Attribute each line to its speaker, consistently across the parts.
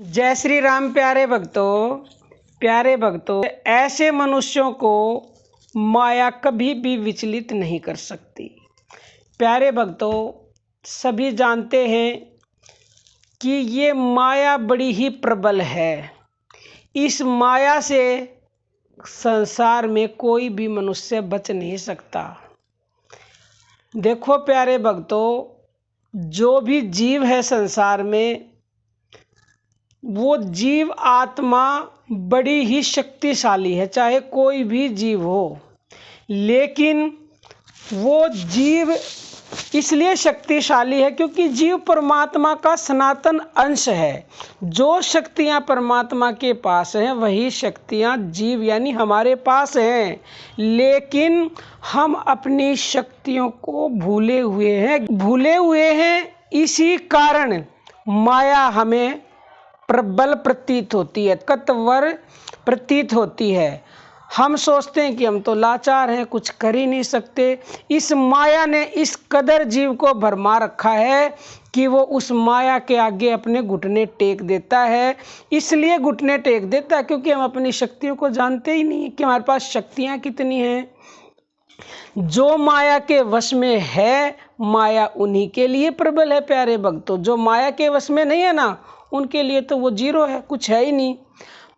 Speaker 1: जय श्री राम। प्यारे भक्तों, ऐसे मनुष्यों को माया कभी भी विचलित नहीं कर सकती। प्यारे भक्तों, सभी जानते हैं कि ये माया बड़ी ही प्रबल है। इस माया से संसार में कोई भी मनुष्य बच नहीं सकता। देखो प्यारे भक्तों, जो भी जीव है संसार में, वो जीव आत्मा बड़ी ही शक्तिशाली है, चाहे कोई भी जीव हो। लेकिन वो जीव इसलिए शक्तिशाली है क्योंकि जीव परमात्मा का सनातन अंश है। जो शक्तियां परमात्मा के पास हैं वही शक्तियां जीव यानी हमारे पास हैं। लेकिन हम अपनी शक्तियों को भूले हुए हैं। इसी कारण माया हमें प्रबल प्रतीत होती है, कत्वर प्रतीत होती है। हम सोचते हैं कि हम तो लाचार हैं, कुछ कर ही नहीं सकते। इस माया ने इस कदर जीव को भरमा रखा है कि वो उस माया के आगे अपने घुटने टेक देता है। इसलिए घुटने टेक देता है क्योंकि हम अपनी शक्तियों को जानते ही नहीं कि हमारे पास शक्तियाँ कितनी हैं। जो माया के वश में है, माया उन्हीं के लिए प्रबल है। प्यारे भक्तों, जो माया के वश में नहीं है ना, उनके लिए तो वो जीरो है, कुछ है ही नहीं।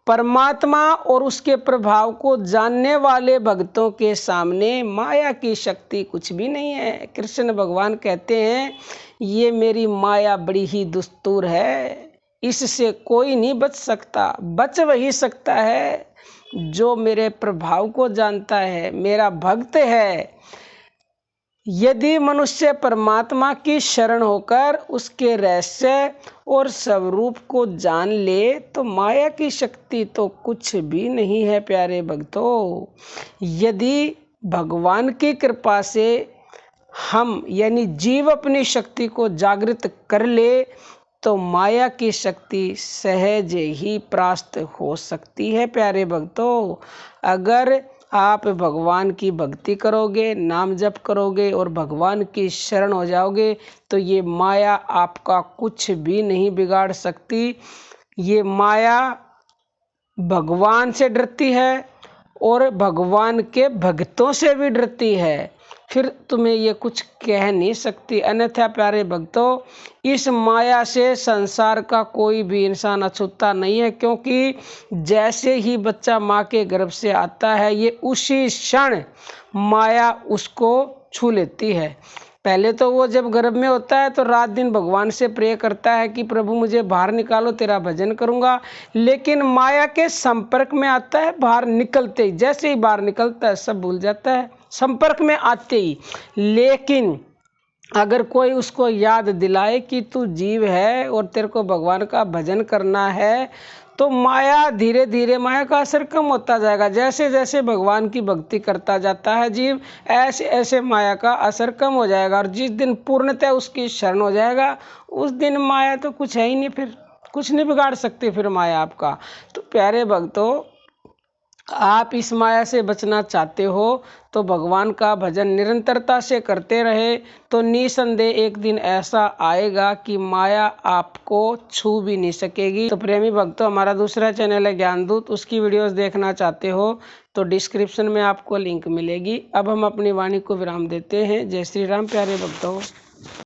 Speaker 1: परमात्मा और उसके प्रभाव को जानने वाले भक्तों के सामने माया की शक्ति कुछ भी नहीं है। कृष्ण भगवान कहते हैं, ये मेरी माया बड़ी ही दुस्तूर है, इससे कोई नहीं बच सकता। बच वही सकता है जो मेरे प्रभाव को जानता है, मेरा भक्त है। यदि मनुष्य परमात्मा की शरण होकर उसके रहस्य और स्वरूप को जान ले तो माया की शक्ति तो कुछ भी नहीं है। प्यारे भक्तों, यदि भगवान की कृपा से हम यानी जीव अपनी शक्ति को जागृत कर ले तो माया की शक्ति सहज ही परास्त हो सकती है। प्यारे भक्तों, अगर आप भगवान की भक्ति करोगे, नाम जप करोगे और भगवान की शरण हो जाओगे तो ये माया आपका कुछ भी नहीं बिगाड़ सकती। ये माया भगवान से डरती है और भगवान के भक्तों से भी डरती है, फिर तुम्हें ये कुछ कह नहीं सकती। अन्यथा प्यारे भक्तों, इस माया से संसार का कोई भी इंसान अछूता नहीं है, क्योंकि जैसे ही बच्चा माँ के गर्भ से आता है, ये उसी क्षण माया उसको छू लेती है। पहले तो वो जब गर्भ में होता है तो रात दिन भगवान से प्रे करता है कि प्रभु मुझे बाहर निकालो, तेरा भजन करूँगा। लेकिन माया के संपर्क में आता है, बाहर निकलते ही, जैसे ही बाहर निकलता है सब भूल जाता है, संपर्क में आते ही। लेकिन अगर कोई उसको याद दिलाए कि तू जीव है और तेरे को भगवान का भजन करना है, तो माया धीरे धीरे माया का असर कम होता जाएगा। जैसे जैसे भगवान की भक्ति करता जाता है जीव, ऐसे ऐसे माया का असर कम हो जाएगा। और जिस दिन पूर्णतः उसकी शरण हो जाएगा, उस दिन माया तो कुछ है ही नहीं, फिर कुछ नहीं बिगाड़ सकती फिर माया आपका। तो प्यारे भक्तों, आप इस माया से बचना चाहते हो तो भगवान का भजन निरंतरता से करते रहे तो निसंदेह एक दिन ऐसा आएगा कि माया आपको छू भी नहीं सकेगी। तो प्रेमी भक्तों, हमारा दूसरा चैनल है ज्ञानदूत, उसकी वीडियोस देखना चाहते हो तो डिस्क्रिप्शन में आपको लिंक मिलेगी। अब हम अपनी वाणी को विराम देते हैं। जय श्री राम। प्यारे भक्तों।